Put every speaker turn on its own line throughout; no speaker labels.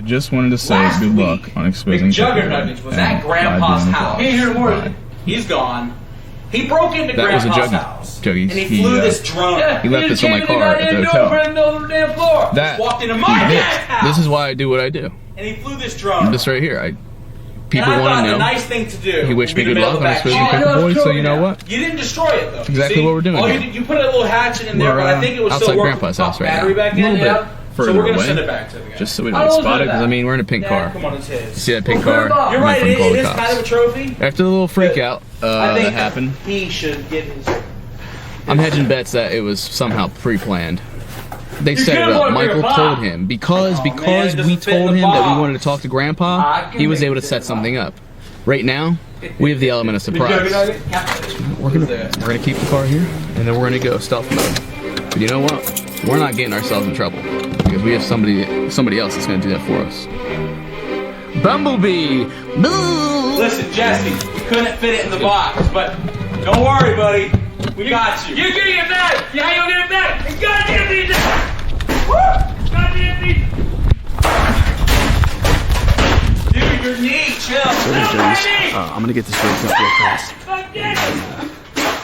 just wanted to say good luck on exposing
Mcjuggernuggets was at Grandpa's house. He ain't here more. He's gone. He broke into Grandpa's house.
Juggies.
And he flew this drone.
He left this on my car at the hotel.
That walked into my dad's house.
This is why I do what I do.
And he flew this drone.
This right here. People
want
to know.
A nice thing to do.
He wished me good luck on exposing Pickle Boys, so you know what?
You didn't destroy it though.
Exactly what we're doing.
You put a little hatchet in there, but I think it was still working.
Grandpa's house right now.
A little bit
further
so we're gonna
away,
send it back to the guy.
just so we don't get spotted. Because I mean, we're in a pink car.
Come on, it's his.
See that pink car?
You're right. It is kind of a trophy.
After the little freak out that happened,
he should get his.
I'm hedging bets that it was somehow pre-planned. They set it up. Michael told him because we told him that we wanted to talk to Grandpa. He was able to set something up. Right now, we have the element of surprise. We're gonna keep the car here, and then we're gonna go stealth mode. But you know what? We're not getting ourselves in trouble because we have somebody else that's gonna do that for us. Bumblebee.
Listen, Jesse, you couldn't fit it in the box, but don't worry, buddy. We got you. You're getting it back. Yeah, you'll get it back. And goddamn these. Goddamn these. Dude, your knee, chill.
I'm gonna get this race up real fast.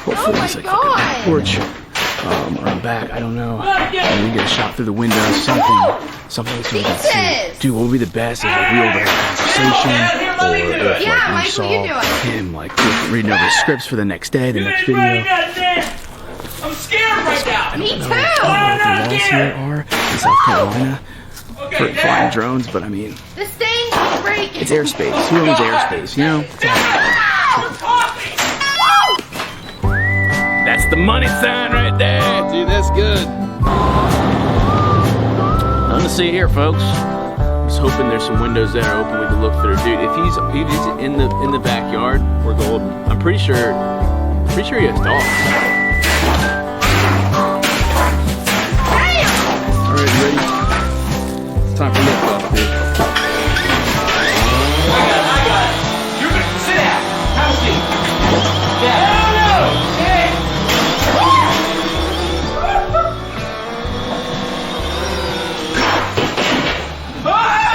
Hopefully it's like fucking porch or back, I don't know. And we get a shot through the window, something so we can see. Dude, what would be the best is like we overheard a conversation, or if like we saw him like reading over scripts for the next day, the next video.
I'm scared right now.
Me too.
The laws here are in South Carolina for flying drones, but I mean,
the stain keeps breaking.
it's airspace. Who owns airspace, you know? That's the money sign right there. Dude, that's good. Nothing to see here, folks. I'm just hoping there's some windows that are open we can look through. Dude, if he's in the backyard, we're golden. I'm pretty sure he has dogs. Alright, you ready? It's time for liftoff, dude.
I got it. You're gonna sit down. Have a seat. Yeah.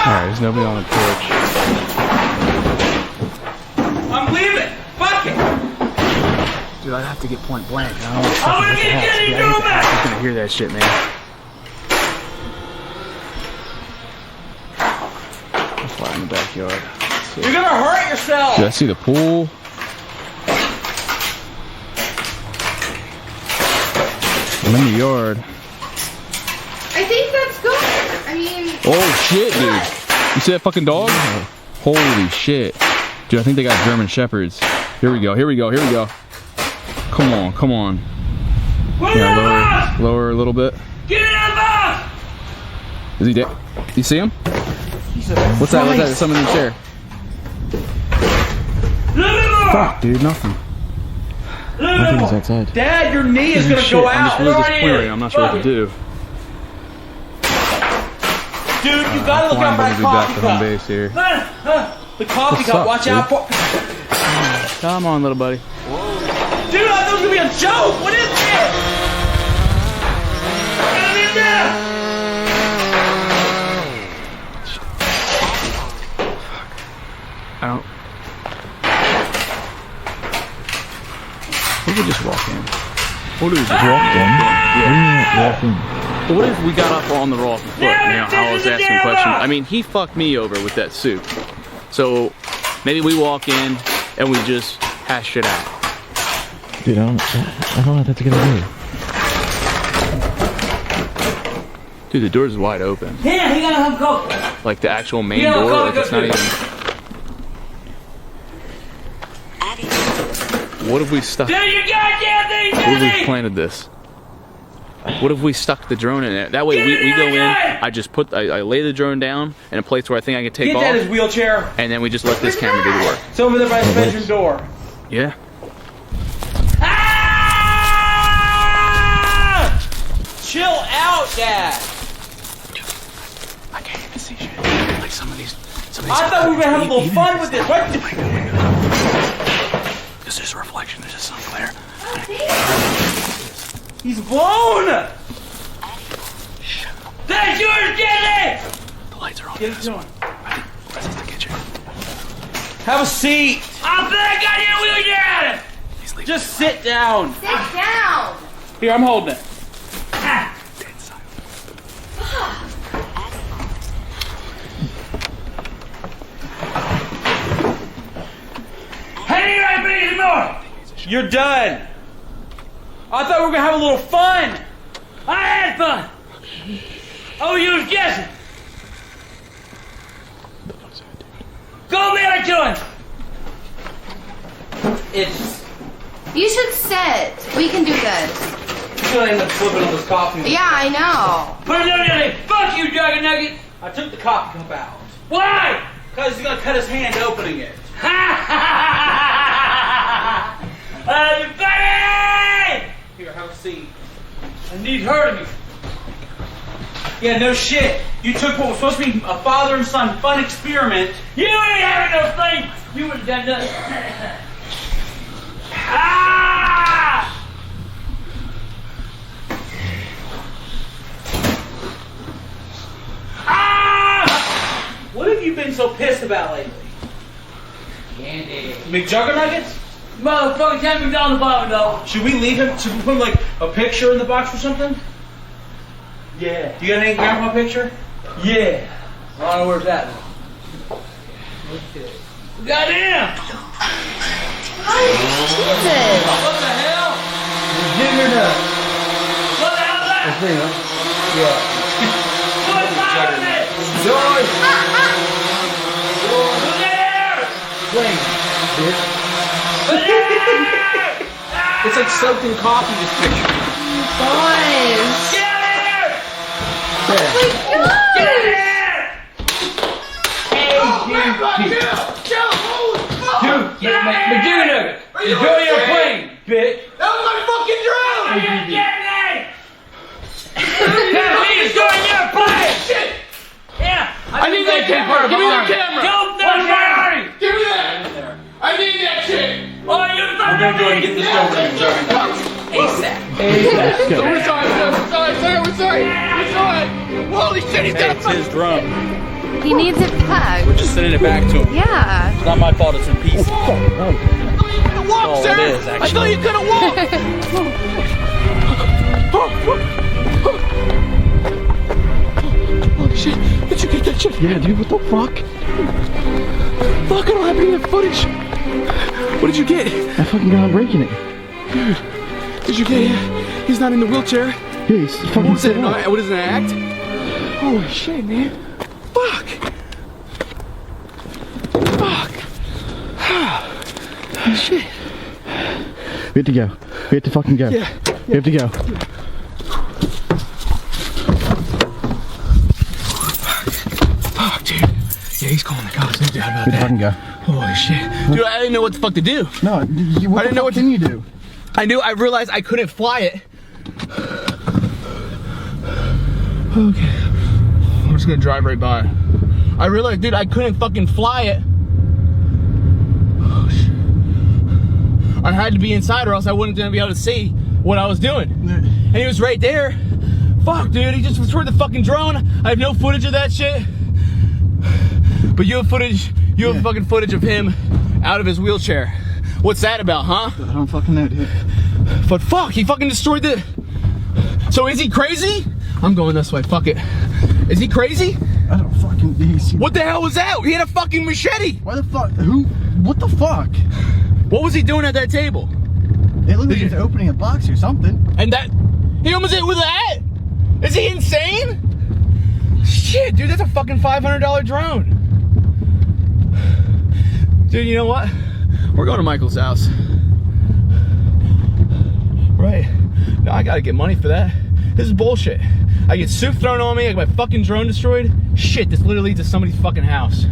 Alright, there's nobody on the porch.
I'm leaving. Fuck it.
Dude, I'd have to get point blank. I don't know what the fuck he's gonna hear that shit, man. I'll fly in the backyard.
You're gonna hurt yourself.
Dude, I see the pool. I'm in the yard.
I think that's good. I mean...
Oh shit, dude. You see that fucking dog? Holy shit. Dude, I think they got German Shepherds. Here we go, here we go, here we go. Come on, come on. Yeah, lower a little bit.
Get in the box!
Is he dead? You see him? What's that? What's that? There's something in the chair. Fuck, dude, nothing. Nothing's outside.
Dad, your knee is gonna go out.
I'm just really disappointed. I'm not sure what to do.
Dude, you gotta look out for that coffee cup.
Base here.
The coffee cup, watch out for.
Come on, little buddy.
Dude, I thought it was gonna be a joke. What is this?
I don't. What if we just walk in? What if we just walk in? But what if we got up on the wrong foot? You know, I was asking a question. I mean, he fucked me over with that suit. So maybe we walk in and we just hash it out.
Dude, I don't know what that's gonna do.
Dude, the door's wide open.
Yeah, he gotta have go.
Like the actual main door, like it's not even. What if we stuck?
Do your goddamn thing,
What if we planted this? What if we stuck the drone in it? That way we go in, I lay the drone down in a place where I think I can take off.
Get his wheelchair.
And then we just let this camera do the work.
It's over there by the bedroom door.
Yeah.
Ah! Chill out, Dad.
I can't even see shit. Like some of these.
I thought we were gonna have a little fun with this. What?
Because there's a reflection. There's a sun glare.
He's blown. That's yours, Jesse.
The lights are on.
Get it going. Have a seat. I'm back on your wheelchair. Just sit down.
Sit down.
Here, I'm holding it. Hey, right back anymore. You're done. I thought we were gonna have a little fun. I had fun. Oh, you was guessing. Go there, doing. It's.
You should sit. We can do this.
You're gonna end up slipping on this coffee.
Yeah, I know.
Put it on there. Fuck you, Mcjuggernuggets. I took the coffee cup out. Why? Because he's gonna cut his hand opening it. Ha ha ha! You funny! Here, have a seat. I need her to be. Yeah, no shit. You took what was supposed to be a father and son fun experiment. You ain't having no fun. You would have done nothing. Ah! Ah! What have you been so pissed about lately? Candy. Mcjuggernuggets? Motherfucking tell me down the bottom though. Should we leave him? Should we put like a picture in the box or something? Yeah. Do you got any grandpa picture? Yeah. I don't know where's that one. Okay. Goddamn!
Jesus.
What the hell? Give me that. What the hell is that?
That's me, huh? Yeah.
What's happening?
Joy!
Who's there?
Wayne, bitch.
Who's there?
It's like soaked in coffee, this picture.
Gosh.
Get here!
Oh my
Get
God.
here! Dude, Mcjuggernuggets, enjoy your plane, bitch.
That was my fucking drone!
Are you kidding me? Enjoy your plane! Shit! Yeah,
I need that camera! Give me that camera!
Don't worry!
Give me that! I need that shit!
Oh, you fucking
We're gonna go and get this over to Mcjuggernuggets.
ASAP.
We're sorry! Holy shit, he's got a
It's his drum.
He needs it back.
We're just sending it back to him.
Yeah.
It's not my fault it's in pieces.
I thought you couldn't walk,
all
sir!
it is,
I
actually.
thought you couldn't walk! Oh shit, did you get that shit? Yeah, dude, what the fuck? Fuck, I don't have any of that footage. What did you get?
I fucking got him breaking it.
Dude, did you get it? He's not in the wheelchair.
Yeah, he's fucking
What was it?
set up.
What is it, an act? Holy shit, man. Fuck. Fuck. Shit.
We have to go. We have to fucking go.
Yeah.
We have to go.
Fuck, dude. Yeah, he's calling the cops. No doubt about
We have to
that.
fucking go.
Holy shit. Dude, I didn't know what the fuck to do.
No, what
I didn't know what
can you do?
I realized I couldn't fly it. Okay. I'm just gonna drive right by. I realized, dude, I couldn't fucking fly it. Oh, shit. I had to be inside or else I wouldn't be able to see what I was doing. And he was right there. Fuck, dude, he just destroyed the fucking drone. I have no footage of that shit. But you have footage, you have fucking footage of him out of his wheelchair. What's that about, huh?
I don't fucking know, dude.
But fuck, he fucking destroyed the... So is he crazy? I'm going this way, fuck it. Is he crazy?
I don't fucking...
What the hell was that? He had a fucking machete.
Why the fuck? Who? What the fuck?
What was he doing at that table?
It looked like he was opening a box or something.
And that... He almost hit with that? Is he insane? Shit, dude, that's a fucking $500 drone. Dude, you know what? We're going to Michael's house. Right. No, I gotta get money for that. This is bullshit. I get soup thrown on me, I get my fucking drone destroyed. Shit, this literally leads to somebody's fucking house.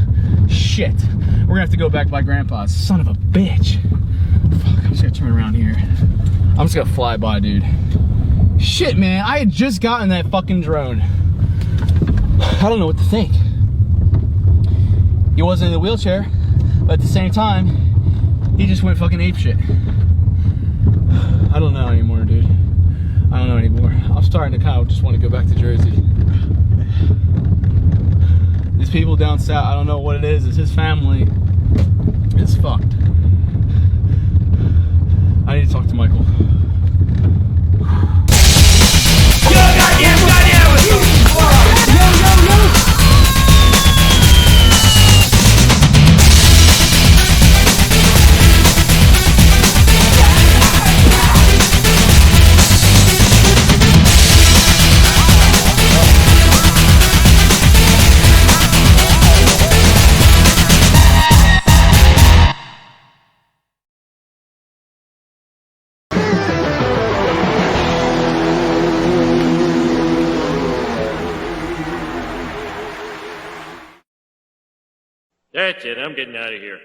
Shit. We're gonna have to go back by Grandpa's. Son of a bitch. Fuck, I'm just gonna turn around here. I'm just gonna fly by, dude. Shit, man, I had just gotten that fucking drone. I don't know what to think. He wasn't in the wheelchair, but at the same time, he just went fucking apeshit. I don't know anymore, dude. I don't know anymore. I'm starting to kind of just want to go back to Jersey. These people down south, I don't know what it is. It's his family. It's fucked. I need to talk to Michael.
That's it, I'm getting out of here.